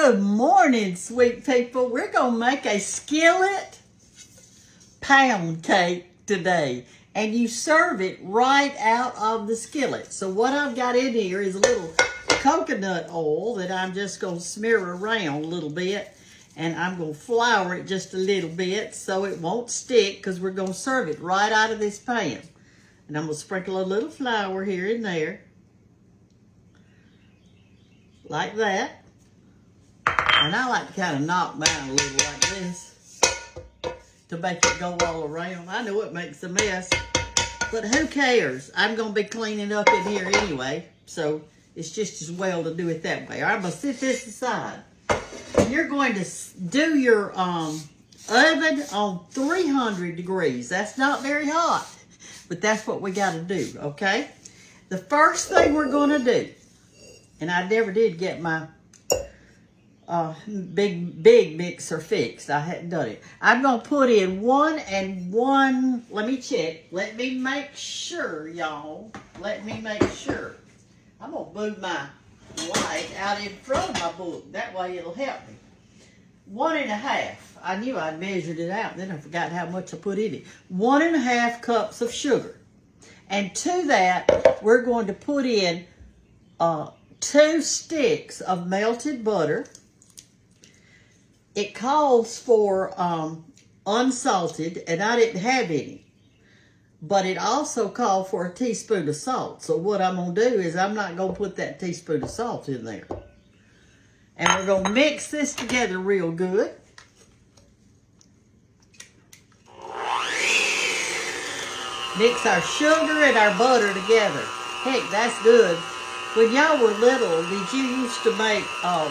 Good morning, sweet people. We're going to make a skillet pound cake today. And you serve it right out of the skillet. So what I've got in here is a little coconut oil that I'm just going to smear around a little bit. And I'm going to flour it just a little bit so it won't stick, because we're going to serve it right out of this pan. And I'm going to sprinkle a little flour here and there. Like that. And I like to kind of knock down a little like this to make it go all around. I know it makes a mess, but who cares? I'm going to be cleaning up in here anyway, so it's just as well to do it that way. All right, I'm going to set this aside. And you're going to do your oven on 300 degrees. That's not very hot, but that's what we got to do, okay? The first thing we're going to do, and I never did get my big mixer fixed. I hadn't done it. I'm going to put in 1 and 1. Let me check. Let me make sure, y'all. Let me make sure. I'm going to move my light out in front of my book. That way it'll help me. 1.5. I knew I'd measured it out. Then I forgot how much I put in it. 1.5 cups of sugar. And to that, we're going to put in 2 sticks of melted butter. It calls for unsalted, and I didn't have any. But it also called for a teaspoon of salt. So what I'm going to do is I'm not going to put that teaspoon of salt in there. And we're going to mix this together real good. Mix our sugar and our butter together. Heck, that's good. When y'all were little, did you used to make,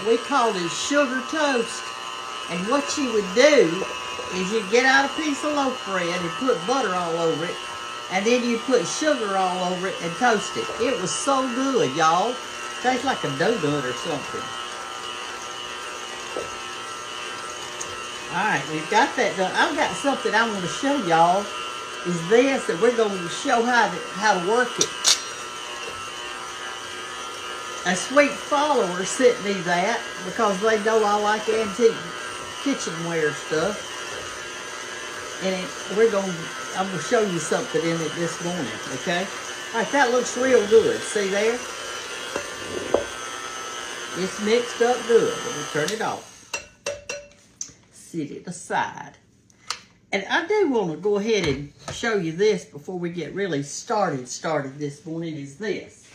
we called it sugar toast. And what you would do is you'd get out a piece of loaf bread and put butter all over it. And then you put sugar all over it and toast it. It was so good, y'all. Tastes like a donut or something. All right, we've got that done. I've got something I want to show y'all. Is this, and we're going to show how to work it. A sweet follower sent me that because they know I like antique kitchenware stuff. And I'm going to show you something in it this morning, okay? All right, that looks real good. See there? It's mixed up good. Let me turn it off. Set it aside. And I do want to go ahead and show you this before we get really started this morning is this.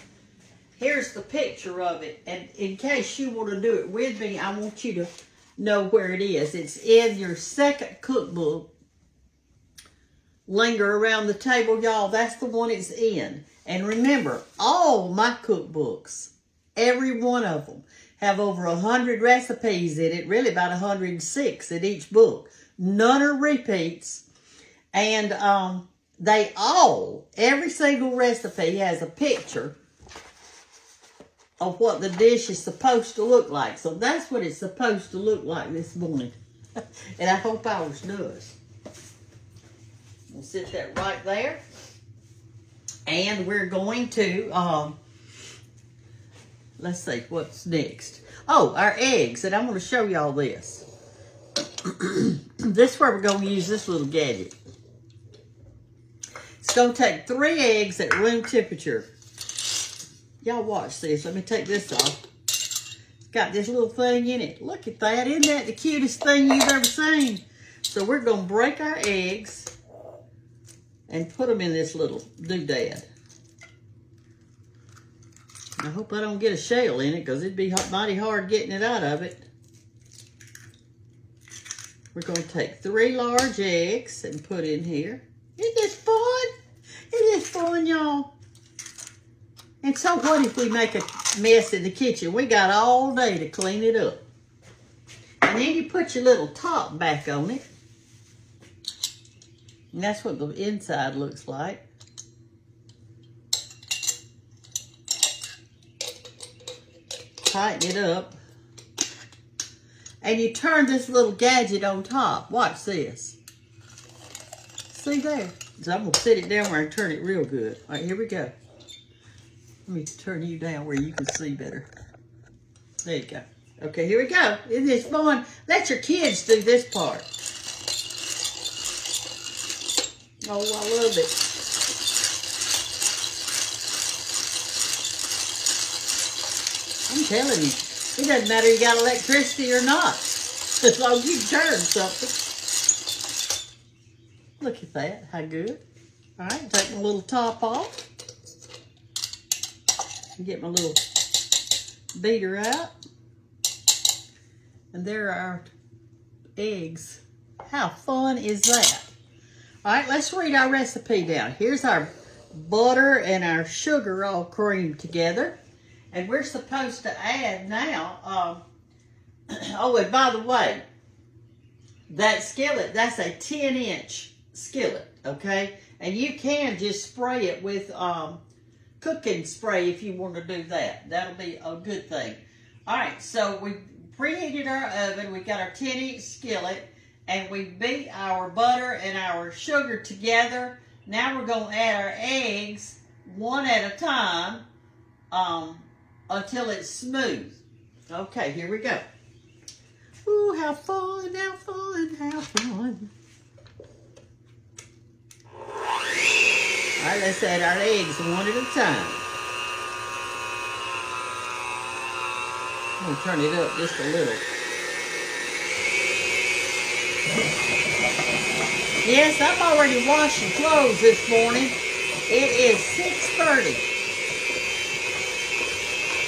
Here's the picture of it. And in case you want to do it with me, I want you to know where it is. It's in your second cookbook. Linger around the table, y'all. That's the one it's in. And remember, all my cookbooks, every one of them, have over 100 recipes in it. Really about 106 in each book. None are repeats. And every single recipe has a picture of what the dish is supposed to look like. So that's what it's supposed to look like this morning. And I hope ours does. We'll sit that right there. And we're going to, let's see, what's next? Oh, our eggs. And I'm going to show y'all this. This is where we're going to use this little gadget. It's going to take 3 eggs at room temperature. Y'all watch this. Let me take this off. It's got this little thing in it. Look at that. Isn't that the cutest thing you've ever seen? So we're going to break our eggs and put them in this little doodad. I hope I don't get a shell in it, because it'd be mighty hard getting it out of it. We're going to take 3 large eggs and put in here. Isn't this fun? Isn't this fun, y'all? And so what if we make a mess in the kitchen? We got all day to clean it up. And then you put your little top back on it. And that's what the inside looks like. Tighten it up. And you turn this little gadget on top. Watch this. See there? So I'm going to sit it down where I turn it real good. All right, here we go. Let me turn you down where you can see better. There you go. Okay, here we go. Isn't this fun? Let your kids do this part. Oh, I love it. I'm telling you, it doesn't matter you got electricity or not, as long as you turn something. Look at that, how good. All right, take my little top off. Get my little beater out. And there are our eggs. How fun is that? All right, let's read our recipe down. Here's our butter and our sugar all creamed together. And we're supposed to add now, oh, and by the way, that skillet, that's a 10-inch skillet, okay? And you can just spray it with cooking spray if you want to do that. That'll be a good thing. All right, so we preheated our oven. We got our 10-inch skillet, and we beat our butter and our sugar together. Now we're going to add our eggs one at a time until it's smooth. Okay, here we go. Ooh, how fun, how fun, how fun. All right, let's add our eggs one at a time. I'm going to turn it up just a little. Yes, I'm already washing clothes this morning. It is 6:30.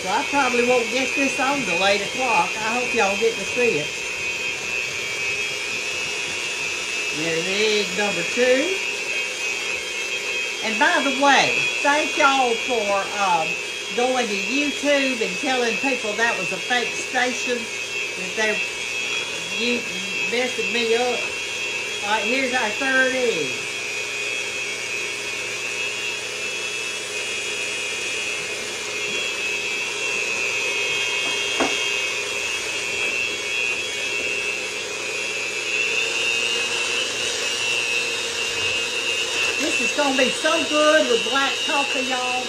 So I probably won't get this on till 8 o'clock. I hope y'all get to see it. There's egg number 2. And by the way, thank y'all for going to YouTube and telling people that was a fake station, that they're messing me up. All right, here's our 3rd egg. This is going to be so good with black coffee, y'all.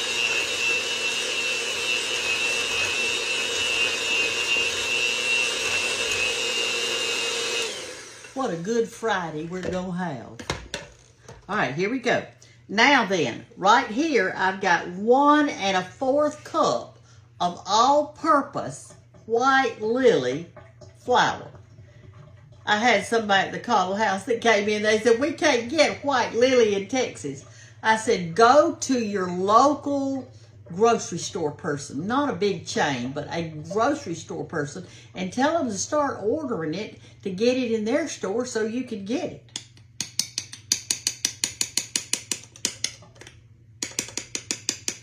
What a good Friday we're going to have. All right, here we go. Now then, right here, I've got 1 1/4 cup of all-purpose white lily flour. I had somebody at the Cottle House that came in. They said, we can't get white lily in Texas. I said, go to your local grocery store person, not a big chain, but a grocery store person, and tell them to start ordering it to get it in their store so you can get it.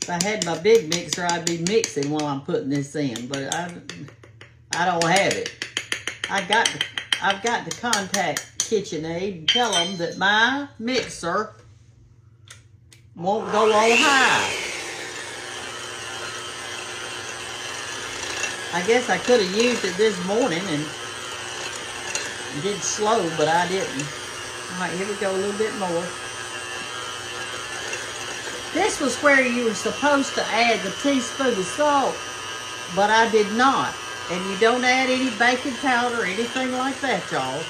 If I had my big mixer, I'd be mixing while I'm putting this in, but I don't have it. I've got to contact KitchenAid and tell them that my mixer won't go on high. I guess I could have used it this morning and did slow, but I didn't. All right, here we go, a little bit more. This was where you were supposed to add the teaspoon of salt, but I did not. And you don't add any baking powder or anything like that, y'all.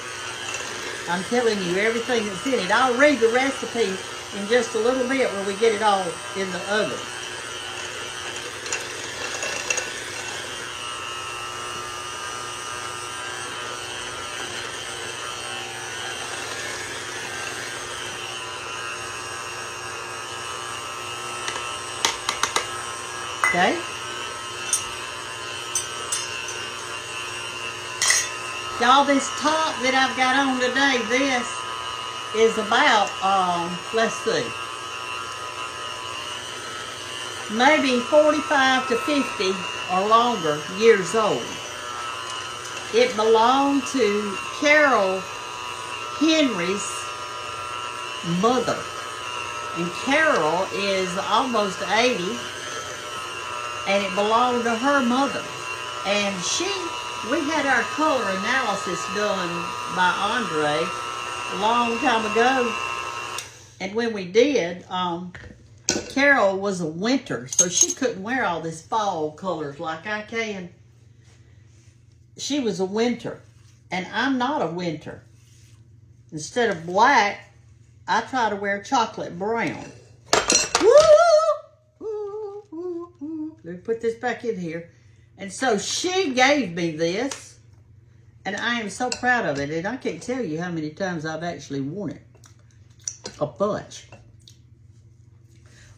I'm telling you everything that's in it. I'll read the recipe in just a little bit when we get it all in the oven. Okay? Y'all, this top that I've got on today, this is about, let's see, maybe 45 to 50 or longer years old. It belonged to Carol Henry's mother. And Carol is almost 80, and it belonged to her mother. And we had our color analysis done by Andre a long time ago. And when we did, Carol was a winter, so she couldn't wear all this fall colors like I can. she was a winter, and I'm not a winter. Instead of black, I try to wear chocolate brown. Woo! Woo, woo, woo. Let me put this back in here. And so she gave me this, and I am so proud of it. And I can't tell you how many times I've actually worn it. A bunch.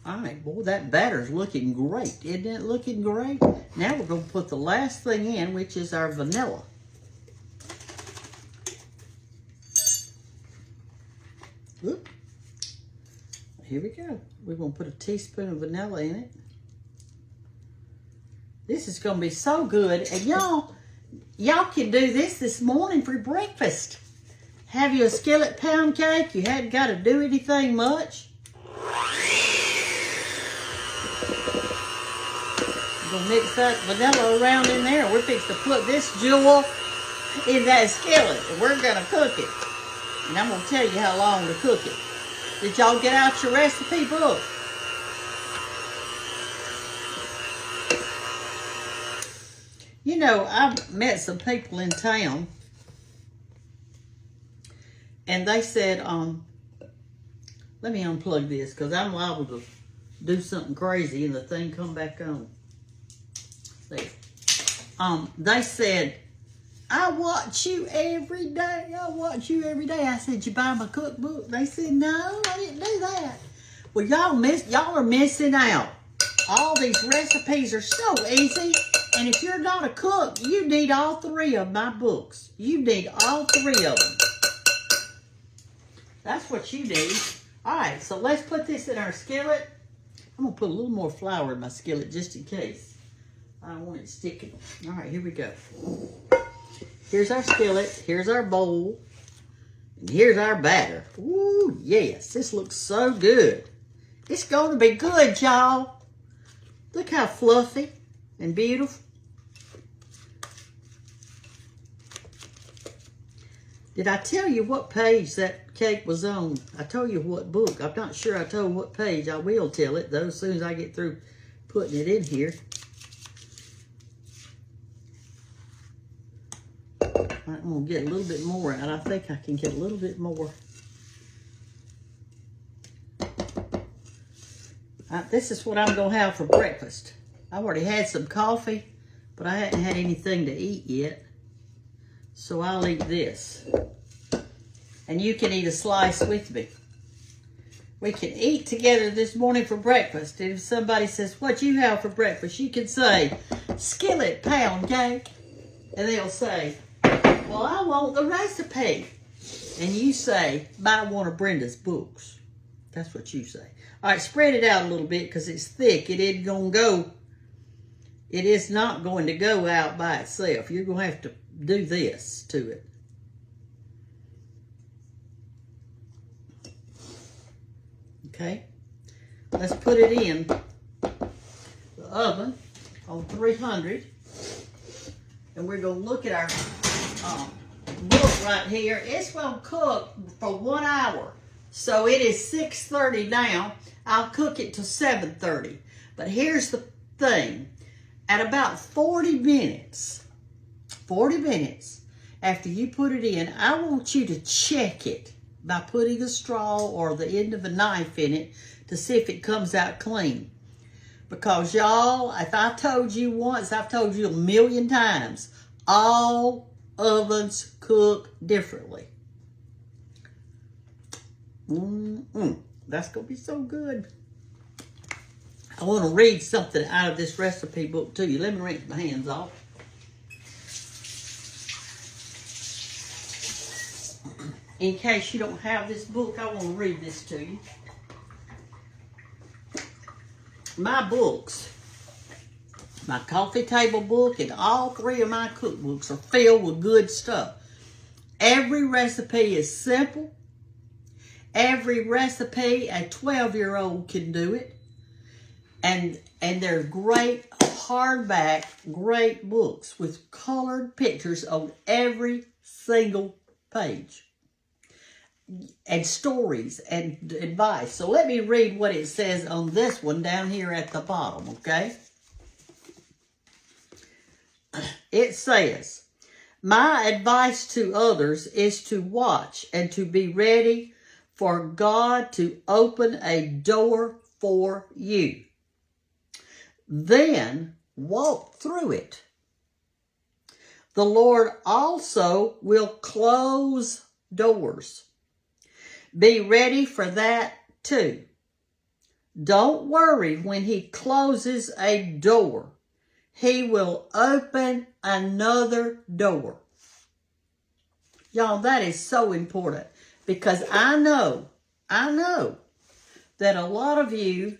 All right, boy, that batter's looking great. Isn't it looking great? Now we're going to put the last thing in, which is our vanilla. Look. Here we go. We're going to put a teaspoon of vanilla in it. This is going to be so good. And y'all can do this morning for breakfast. Have you a skillet pound cake? You hadn't got to do anything much. We're going to mix that vanilla around in there. We're fixing to put this jewel in that skillet. And we're going to cook it. And I'm going to tell you how long to cook it. Did y'all get out your recipe book? You know, I've met some people in town, and they said, let me unplug this because I'm liable to do something crazy and the thing come back on. There. They said, I watch you every day. I watch you every day. I said, you buy my cookbook? They said, no, I didn't do that. Well, y'all are missing out. All these recipes are so easy. And if you're not a cook, you need all 3 of my books. You need all 3 of them. That's what you need. All right, so let's put this in our skillet. I'm going to put a little more flour in my skillet just in case. I don't want it sticking. All right, here we go. Here's our skillet. Here's our bowl. And here's our batter. Ooh, yes. This looks so good. It's going to be good, y'all. Look how fluffy and beautiful. Did I tell you what page that cake was on? I told you what book. I'm not sure I told what page. I will tell it, though, as soon as I get through putting it in here. I'm going to get a little bit more out. I think I can get a little bit more. This is what I'm going to have for breakfast. I've already had some coffee, but I hadn't had anything to eat yet. So I'll eat this. And you can eat a slice with me. We can eat together this morning for breakfast. And if somebody says, what you have for breakfast? You can say, skillet pound cake. And they'll say, well, I want the recipe. And you say, buy one of Brenda's books. That's what you say. All right, spread it out a little bit because it's thick. It isn't going to go. It is not going to go out by itself. You're going to have to do this to it. Okay. Let's put it in the oven on 300. And we're going to look at our book right here. It's going to cook for 1 hour. So it is 6:30 now. I'll cook it till 7:30. But here's the thing. At about 40 minutes after you put it in, I want you to check it by putting a straw or the end of a knife in it to see if it comes out clean. Because y'all, if I told you once, I've told you a million times, all ovens cook differently. That's going to be so good. I want to read something out of this recipe book to you. Let me rinse my hands off. In case you don't have this book, I want to read this to you. My books, my coffee table book and all 3 of my cookbooks are filled with good stuff. Every recipe is simple. Every recipe, a 12-year-old can do it. And they're great hardback, great books with colored pictures on every single page. And stories and advice. So let me read what it says on this one down here at the bottom, okay? It says, My advice to others is to watch and to be ready for God to open a door for you. Then walk through it. The Lord also will close doors. Be ready for that too. Don't worry when He closes a door. He will open another door. Y'all, that is so important because I know that a lot of you,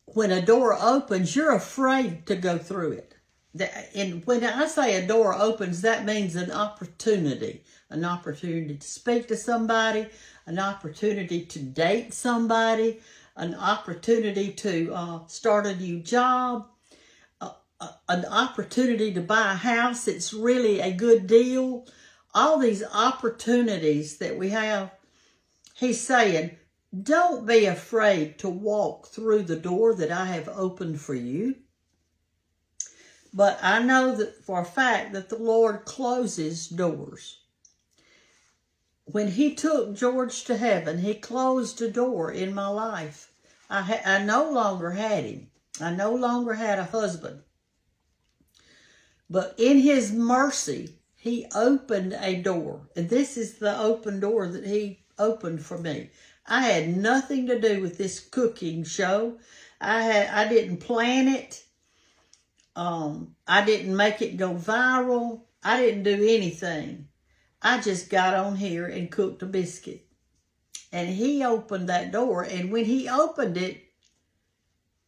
when a door opens, you're afraid to go through it. And when I say a door opens, that means an opportunity to speak to somebody, an opportunity to date somebody, an opportunity to start a new job, an opportunity to buy a house. It's really a good deal. All these opportunities that we have, He's saying, don't be afraid to walk through the door that I have opened for you. But I know that for a fact that the Lord closes doors. When He took George to heaven, He closed a door in my life. I no longer had him. I no longer had a husband. But in His mercy, He opened a door. And this is the open door that He opened for me. I had nothing to do with this cooking show. I didn't plan it. I didn't make it go viral. I didn't do anything. I just got on here and cooked a biscuit. And He opened that door. And when He opened it,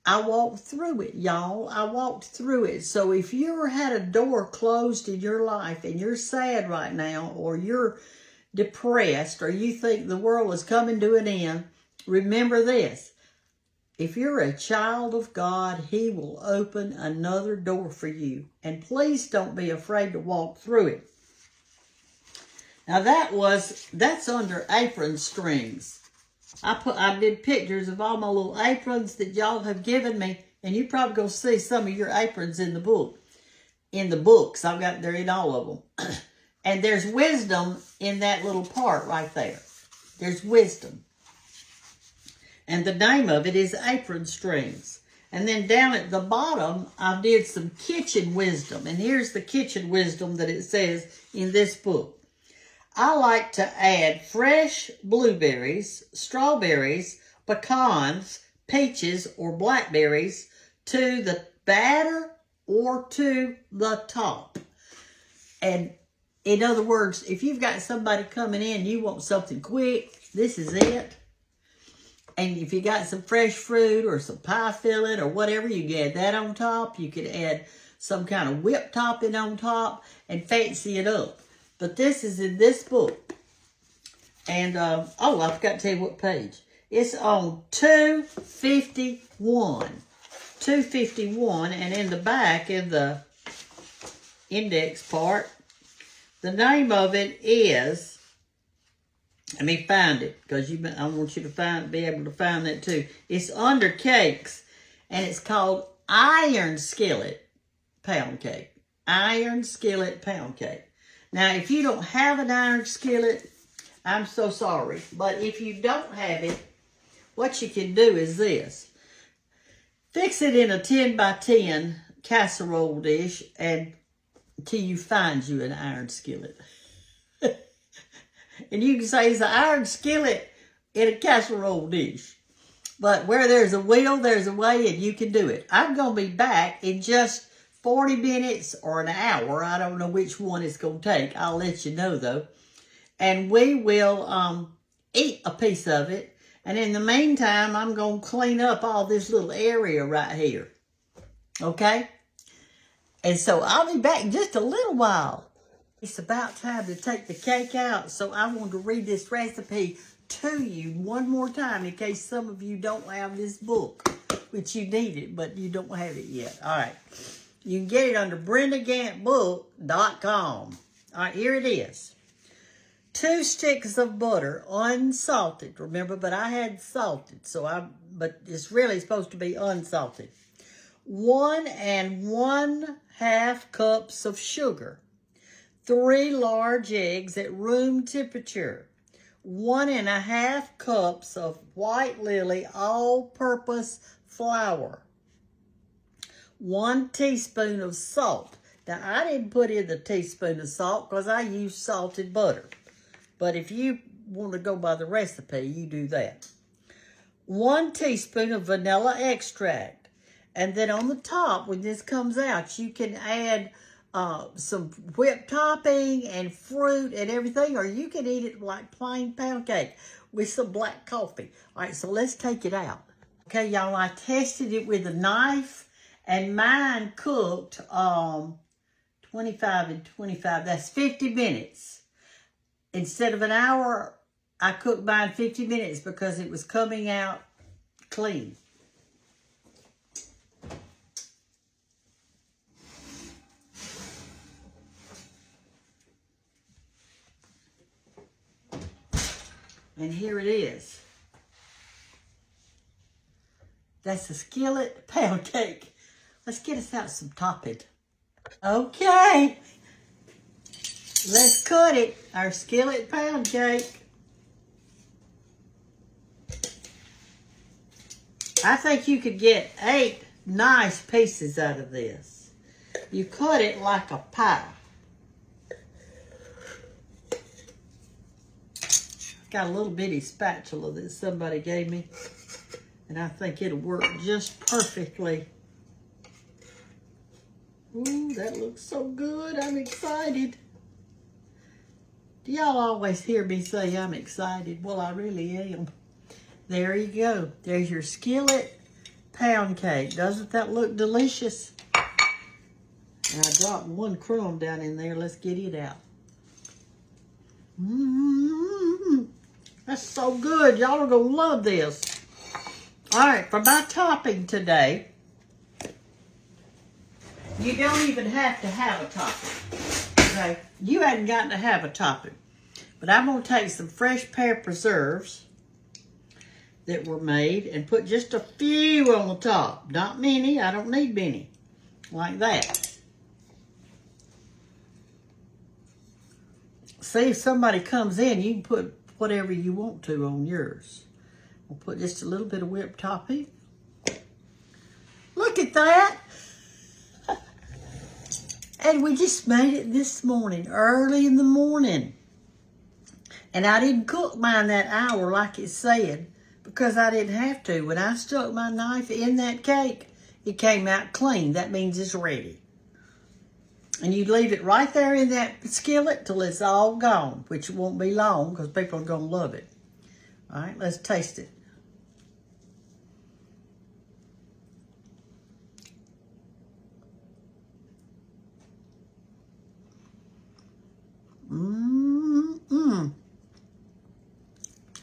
I walked through it, y'all. I walked through it. So if you ever had a door closed in your life and you're sad right now, or you're depressed, or you think the world is coming to an end, remember this. If you're a child of God, He will open another door for you. And please don't be afraid to walk through it. Now that's under apron strings. I did pictures of all my little aprons that y'all have given me, and you probably gonna see some of your aprons in the book. In the books, they're in all of them. And there's wisdom in that little part right there. There's wisdom. And the name of it is apron strings. And then down at the bottom, I did some kitchen wisdom. And here's the kitchen wisdom that it says in this book. I like to add fresh blueberries, strawberries, pecans, peaches, or blackberries to the batter or to the top. And in other words, if you've got somebody coming in, you want something quick, this is it. And if you got some fresh fruit or some pie filling or whatever, you can add that on top. You could add some kind of whipped topping on top and fancy it up. But this is in this book. And, I forgot to tell you what page. It's on 251. 251. And in the back, in the index part, the name of it is, let me find it, because I want you to be able to find that too. It's under cakes, and it's called Iron Skillet Pound Cake. Iron Skillet Pound Cake. Now, if you don't have an iron skillet, I'm so sorry. But if you don't have it, what you can do is this. Fix it in a 10 by 10 casserole dish until you find you an iron skillet. And you can say it's an iron skillet in a casserole dish. But where there's a will, there's a way, and you can do it. I'm going to be back in just 40 minutes or an hour. I don't know which one it's going to take. I'll let you know, though. And we will eat a piece of it. And in the meantime, I'm going to clean up all this little area right here. Okay? And so I'll be back in just a little while. It's about time to take the cake out. So I want to read this recipe to you one more time in case some of you don't have this book, which you need it, but you don't have it yet. All right. You can get it under BrendaGanttBook.com. All right, here it is. 2 sticks of butter, unsalted. Remember, but I had salted, but it's really supposed to be unsalted. 1 1/2 cups of sugar, 3 large eggs at room temperature, 1 1/2 cups of White Lily all-purpose flour, 1 teaspoon of salt. Now, I didn't put in the teaspoon of salt because I used salted butter. But if you want to go by the recipe, you do that. 1 teaspoon of vanilla extract. And then on the top, when this comes out, you can add some whipped topping and fruit and everything, or you can eat it like plain pound cake with some black coffee. All right, so let's take it out. Okay, y'all, I tested it with a knife, and mine cooked 25 and 25. That's 50 minutes. Instead of an hour, I cooked mine 50 minutes because it was coming out clean. And here it is. That's a skillet pound cake. Let's get us out some topping. Okay. Let's cut it. Our skillet pound cake. I think you could get 8 nice pieces out of this. You cut it like a pie. Got a little bitty spatula that somebody gave me, and I think it'll work just perfectly. Ooh, that looks so good. I'm excited. Do y'all always hear me say I'm excited? Well, I really am. There you go. There's your skillet pound cake. Doesn't that look delicious? And I dropped 1 crumb down in there. Let's get it out. That's so good. Y'all are going to love this. All right, for my topping today, you don't even have to have a topping. Okay? You hadn't got to have a topping. But I'm going to take some fresh pear preserves that were made and put just a few on the top. Not many. I don't need many. Like that. See, if somebody comes in, you can put whatever you want to on yours. We'll put just a little bit of whipped topping. Look at that. And we just made it this morning, early in the morning. And I didn't cook mine that hour like it said, because I didn't have to. When I stuck my knife in that cake, it came out clean. That means it's ready. And you leave it right there in that skillet till it's all gone, which won't be long because people are going to love it. All right, let's taste it.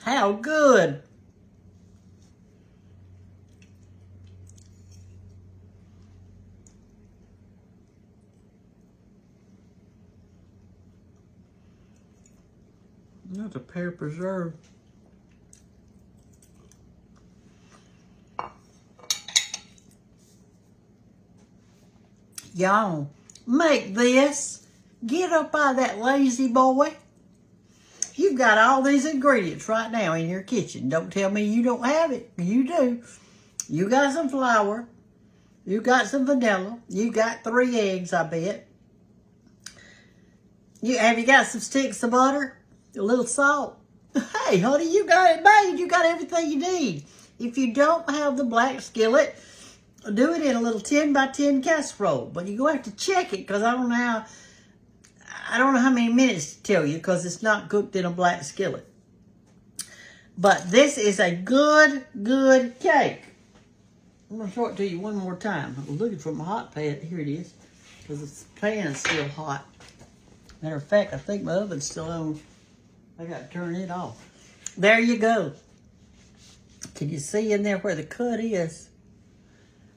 How good. That's a pear preserve. Y'all, make this. Get up out of that lazy boy. You've got all these ingredients right now in your kitchen. Don't tell me you don't have it. You do. You got some flour. You got some vanilla. You got 3 eggs, I bet. Have you got some sticks of butter? A little salt? Hey, honey, you got it made. You got everything you need. If you don't have the black skillet, do it in a little 10 by 10 casserole. But you're going to have to check it because I don't know how many minutes to tell you because it's not cooked in a black skillet. But this is a good cake. I'm going to show it to you one more time. I was looking for my hot pan. Here it is. Because the pan's still hot. Matter of fact, I think my oven's still on. I got to turn it off. There you go. Can you see in there where the cut is?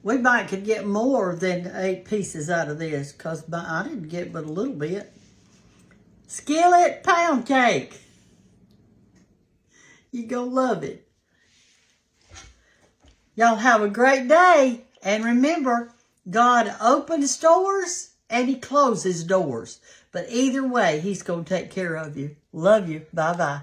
We could get more than 8 pieces out of this because I didn't get but a little bit. Skillet pound cake. You're going to love it. Y'all have a great day. And remember, God opens doors and he closes doors. But either way, he's going to take care of you. Love you. Bye-bye.